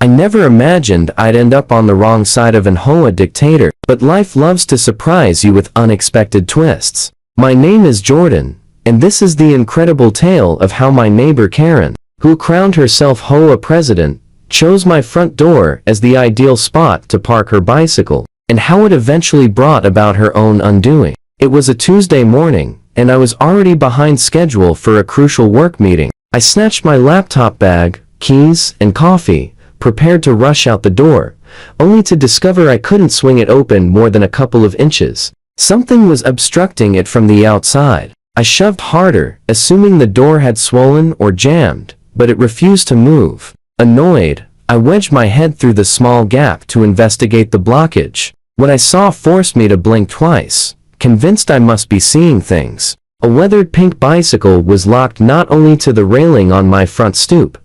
I never imagined I'd end up on the wrong side of an HOA dictator, but life loves to surprise you with unexpected twists. My name is Jordan, and this is the incredible tale of how my neighbor Karen, who crowned herself HOA president, chose my front door as the ideal spot to park her bicycle, and how it eventually brought about her own undoing. It was a Tuesday morning, and I was already behind schedule for a crucial work meeting. I snatched my laptop bag, keys, and coffee, prepared to rush out the door, only to discover I couldn't swing it open more than a couple of inches. Something was obstructing it from the outside. I shoved harder, assuming the door had swollen or jammed, but it refused to move. Annoyed, I wedged my head through the small gap to investigate the blockage. What I saw forced me to blink twice, convinced I must be seeing things. A weathered pink bicycle was locked not only to the railing on my front stoop,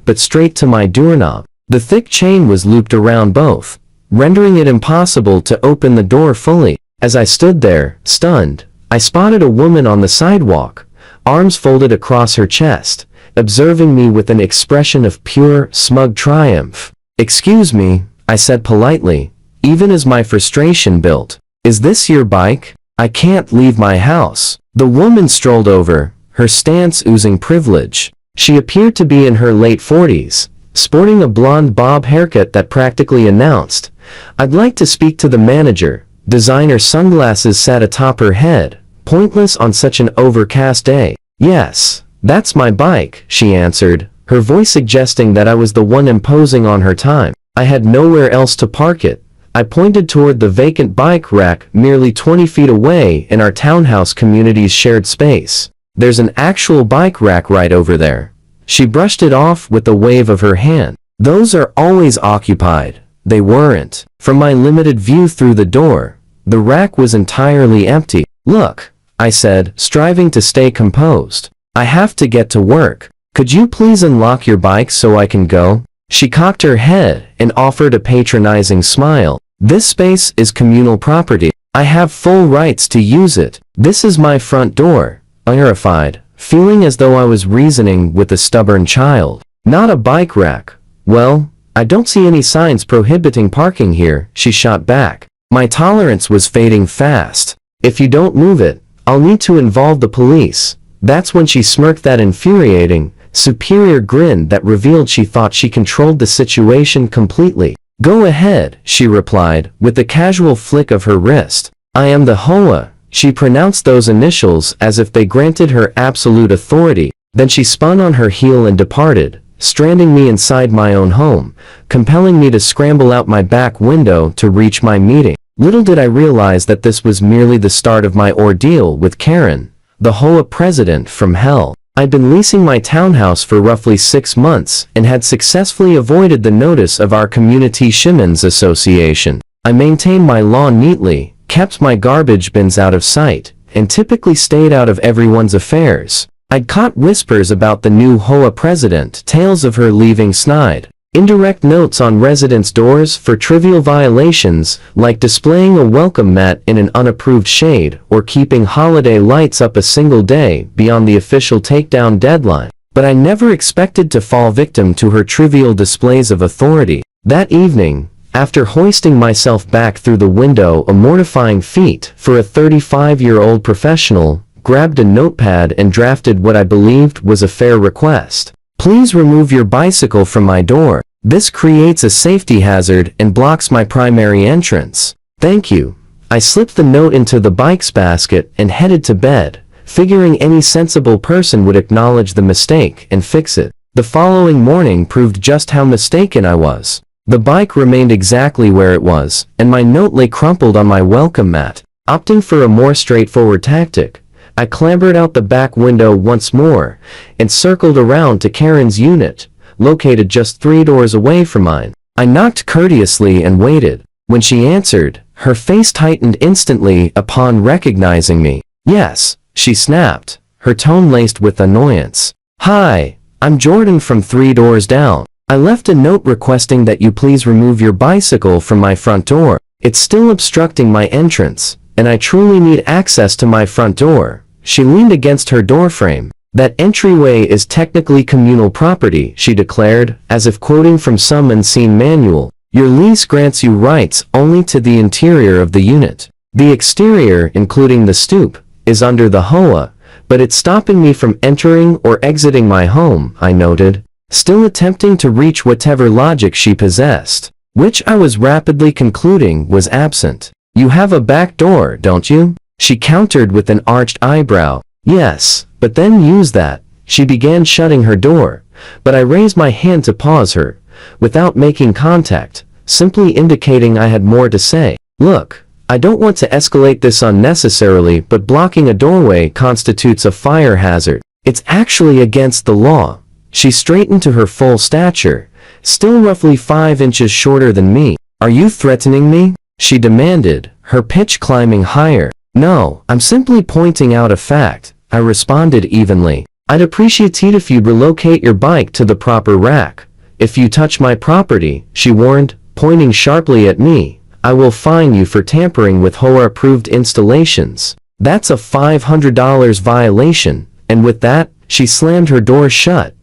but straight to my doorknob. The thick chain was looped around both, rendering it impossible to open the door fully. As I stood there, stunned, I spotted a woman on the sidewalk, arms folded across her chest, observing me with an expression of pure, smug triumph. "Excuse me," I said politely, even as my frustration built. "Is this your bike? I can't leave my house." The woman strolled over, her stance oozing privilege. She appeared to be in her late 40s, sporting a blonde bob haircut that practically announced, "I'd like to speak to the manager." Designer sunglasses sat atop her head, pointless on such an overcast day. "Yes, that's my bike," she answered, her voice suggesting that I was the one imposing on her time. I had nowhere else to park it. I pointed toward the vacant bike rack merely 20 feet away in our townhouse community's shared space. "There's an actual bike rack right over there." She brushed it off with a wave of her hand. "Those are always occupied." They weren't. From my limited view through the door, the rack was entirely empty. "Look," I said, striving to stay composed. "I have to get to work. Could you please unlock your bike so I can go?" She cocked her head and offered a patronizing smile. "This space is communal property. I have full rights to use it. This is my front door." Terrified, feeling as though I was reasoning with a stubborn child. "Not a bike rack." "Well, I don't see any signs prohibiting parking here," she shot back. My tolerance was fading fast. "If you don't move it, I'll need to involve the police." That's when she smirked that infuriating, superior grin that revealed she thought she controlled the situation completely. "Go ahead," she replied, with a casual flick of her wrist. "I am the HOA." She pronounced those initials as if they granted her absolute authority. Then she spun on her heel and departed, stranding me inside my own home, compelling me to scramble out my back window to reach my meeting. Little did I realize that this was merely the start of my ordeal with Karen, the HOA president from hell. I'd been leasing my townhouse for roughly 6 months and had successfully avoided the notice of our community Shimons Association. I maintained my lawn neatly, kept my garbage bins out of sight, and typically stayed out of everyone's affairs. I'd caught whispers about the new HOA president, tales of her leaving snide, indirect notes on residents' doors for trivial violations like displaying a welcome mat in an unapproved shade or keeping holiday lights up a single day beyond the official takedown deadline. But I never expected to fall victim to her trivial displays of authority. That evening, after hoisting myself back through the window a mortifying feat for a 35-year-old professional, grabbed a notepad and drafted what I believed was a fair request. "Please remove your bicycle from my door. This creates a safety hazard and blocks my primary entrance. Thank you." I slipped the note into the bike's basket and headed to bed, figuring any sensible person would acknowledge the mistake and fix it. The following morning proved just how mistaken I was. The bike remained exactly where it was, and my note lay crumpled on my welcome mat. Opting for a more straightforward tactic, I clambered out the back window once more and circled around to Karen's unit, located just 3 doors away from mine. I knocked courteously and waited. When she answered, her face tightened instantly upon recognizing me. "Yes," she snapped, her tone laced with annoyance. "Hi, I'm Jordan from 3 doors down. I left a note requesting that you please remove your bicycle from my front door. It's still obstructing my entrance, and I truly need access to my front door." She leaned against her doorframe. That entryway is technically communal property, she declared, as if quoting from some unseen manual. Your lease grants you rights only to the interior of the unit. The exterior, including the stoop, is under the HOA, but it's stopping me from entering or exiting my home, I noted, still attempting to reach whatever logic she possessed, which I was rapidly concluding was absent. You have a back door, don't you? She countered with an arched eyebrow. Yes, but then use that. She began shutting her door, but I raised my hand to pause her, without making contact, simply indicating I had more to say. Look, I don't want to escalate this unnecessarily, but blocking a doorway constitutes a fire hazard. It's actually against the law. She straightened to her full stature, still roughly 5 inches shorter than me. Are you threatening me? She demanded, her pitch climbing higher. No, I'm simply pointing out a fact, I responded evenly. I'd appreciate it if you'd relocate your bike to the proper rack. If you touch my property, she warned, pointing sharply at me, I will fine you for tampering with HOA-approved installations. That's a $500 violation, and with that, she slammed her door shut,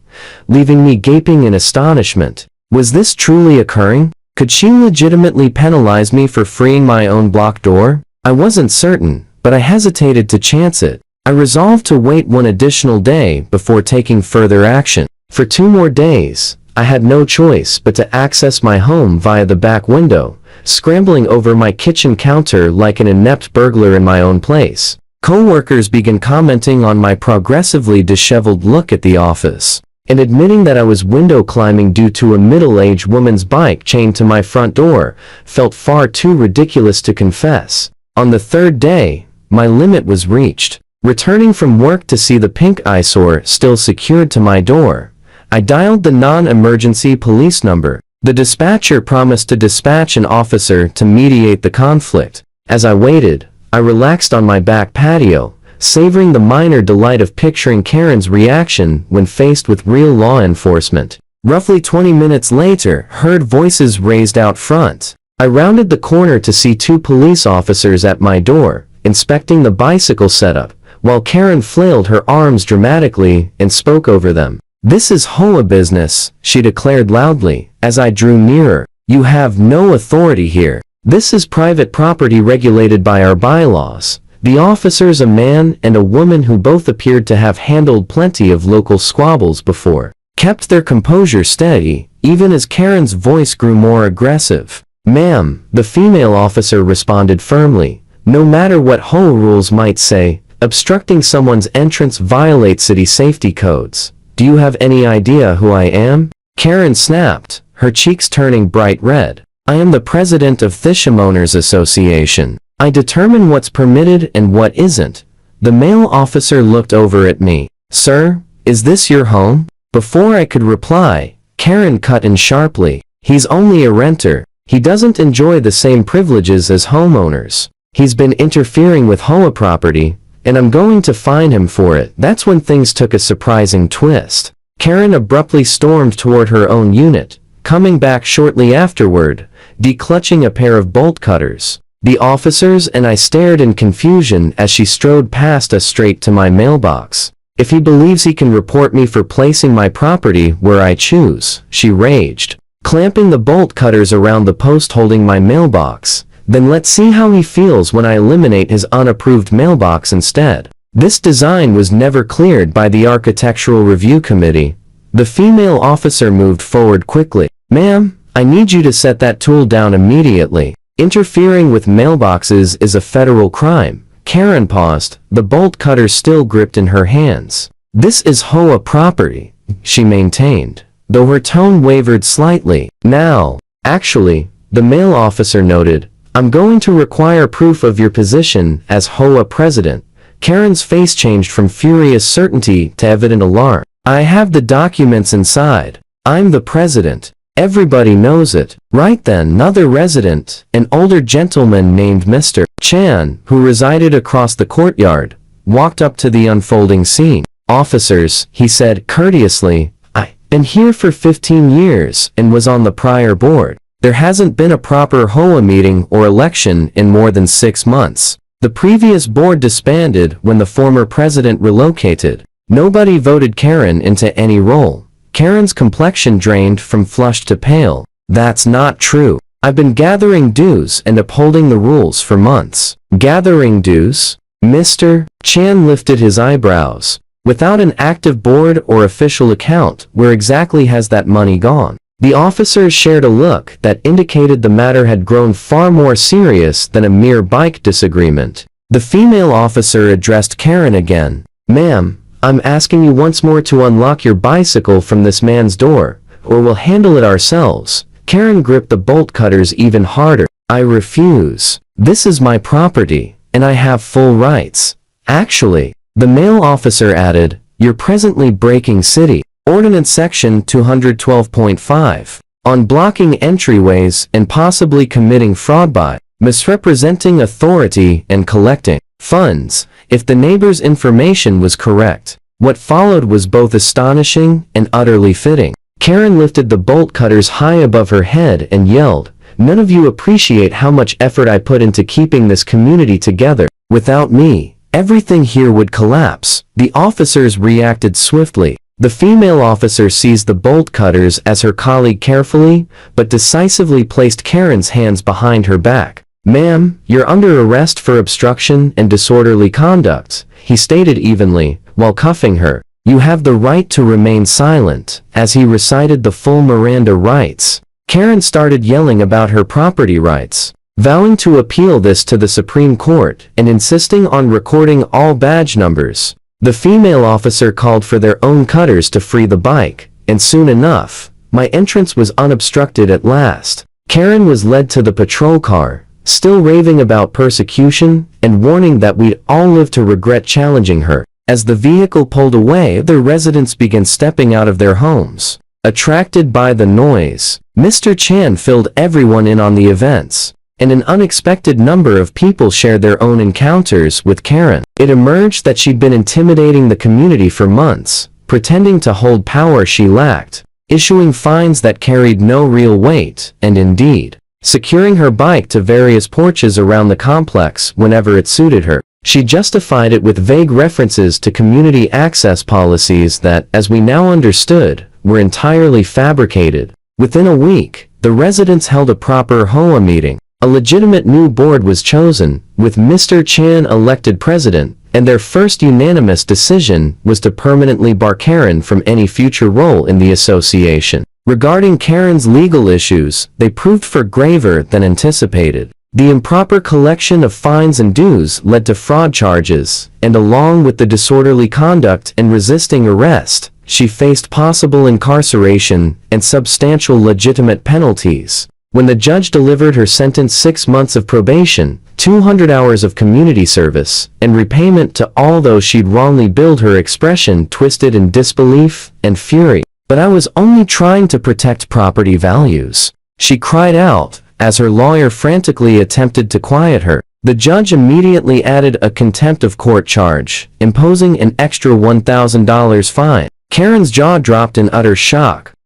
leaving me gaping in astonishment. Was this truly occurring? Could she legitimately penalize me for freeing my own block door? I wasn't certain, but I hesitated to chance it. I resolved to wait one additional day before taking further action. For 2 more days, I had no choice but to access my home via the back window, scrambling over my kitchen counter like an inept burglar in my own place. Co-workers began commenting on my progressively disheveled look at the office, and admitting that I was window climbing due to a middle-aged woman's bike chained to my front door felt far too ridiculous to confess. On the 3rd day, my limit was reached. Returning from work to see the pink eyesore still secured to my door, I dialed the non-emergency police number. The dispatcher promised to dispatch an officer to mediate the conflict. As I waited, I relaxed on my back patio, savoring the minor delight of picturing Karen's reaction when faced with real law enforcement. Roughly 20 minutes later, heard voices raised out front. I rounded the corner to see 2 police officers at my door, inspecting the bicycle setup, while Karen flailed her arms dramatically and spoke over them. This is HOA business, she declared loudly, as I drew nearer. You have no authority here. This is private property regulated by our bylaws. The officers, a man and a woman who both appeared to have handled plenty of local squabbles before, kept their composure steady, even as Karen's voice grew more aggressive. Ma'am, the female officer responded firmly, no matter what HOA rules might say, obstructing someone's entrance violates city safety codes. Do you have any idea who I am? Karen snapped, her cheeks turning bright red. I am the president of Thisham Owners Association. I determine what's permitted and what isn't. The male officer looked over at me. Sir, is this your home? Before I could reply, Karen cut in sharply. He's only a renter. He doesn't enjoy the same privileges as homeowners. He's been interfering with HOA property, and I'm going to fine him for it. That's when things took a surprising twist. Karen abruptly stormed toward her own unit, coming back shortly afterward, declutching a pair of bolt cutters. The officers and I stared in confusion as she strode past us straight to my mailbox. If he believes he can report me for placing my property where I choose, she raged, clamping the bolt cutters around the post holding my mailbox. Then let's see how he feels when I eliminate his unapproved mailbox instead. This design was never cleared by the Architectural Review Committee. The female officer moved forward quickly. Ma'am, I need you to set that tool down immediately. Interfering with mailboxes is a federal crime. Karen paused, the bolt cutter still gripped in her hands. This is HOA property, she maintained, though her tone wavered slightly. Now, actually, the male officer noted, I'm going to require proof of your position as HOA president. Karen's face changed from furious certainty to evident alarm. I have the documents inside. I'm the president. Everybody knows it. Right then, another resident, an older gentleman named Mr. Chan, who resided across the courtyard, walked up to the unfolding scene. Officers, he said courteously, I've been here for 15 years and was on the prior board. There hasn't been a proper HOA meeting or election in more than 6 months. The previous board disbanded when the former president relocated. Nobody voted Karen into any role. Karen's complexion drained from flushed to pale. That's not true. I've been gathering dues and upholding the rules for months. Gathering dues? Mr. Chan lifted his eyebrows. Without an active board or official account, where exactly has that money gone? The officers shared a look that indicated the matter had grown far more serious than a mere bike disagreement. The female officer addressed Karen again. Ma'am, I'm asking you once more to unlock your bicycle from this man's door, or we'll handle it ourselves. Karen gripped the bolt cutters even harder. I refuse. This is my property, and I have full rights. Actually, the male officer added, you're presently breaking city Ordinance Section 212.5 on blocking entryways and possibly committing fraud by misrepresenting authority and collecting funds, if the neighbor's information was correct. What followed was both astonishing and utterly fitting. Karen lifted the bolt cutters high above her head and yelled, none of you appreciate how much effort I put into keeping this community together. Without me, everything here would collapse. The officers reacted swiftly. The female officer seized the bolt cutters as her colleague carefully, but decisively placed Karen's hands behind her back. Ma'am, you're under arrest for obstruction and disorderly conduct, he stated evenly, while cuffing her. You have the right to remain silent, as he recited the full Miranda rights. Karen started yelling about her property rights, vowing to appeal this to the Supreme Court and insisting on recording all badge numbers. The female officer called for their own cutters to free the bike, and soon enough, my entrance was unobstructed at last. Karen was led to the patrol car, still raving about persecution and warning that we'd all live to regret challenging her. As the vehicle pulled away, the residents began stepping out of their homes. Attracted by the noise, Mr. Chan filled everyone in on the events, and an unexpected number of people shared their own encounters with Karen. It emerged that she'd been intimidating the community for months, pretending to hold power she lacked, issuing fines that carried no real weight, and indeed, securing her bike to various porches around the complex whenever it suited her. She justified it with vague references to community access policies that, as we now understood, were entirely fabricated. Within a week, the residents held a proper HOA meeting. A legitimate new board was chosen, with Mr. Chan elected president, and their first unanimous decision was to permanently bar Karen from any future role in the association. Regarding Karen's legal issues, they proved far graver than anticipated. The improper collection of fines and dues led to fraud charges, and along with the disorderly conduct and resisting arrest, she faced possible incarceration and substantial legitimate penalties. When the judge delivered her sentence, 6 months of probation, 200 hours of community service, and repayment to all those she'd wrongly billed, her expression twisted in disbelief and fury. But I was only trying to protect property values, she cried out, as her lawyer frantically attempted to quiet her. The judge immediately added a contempt of court charge, imposing an extra $1,000 fine. Karen's jaw dropped in utter shock.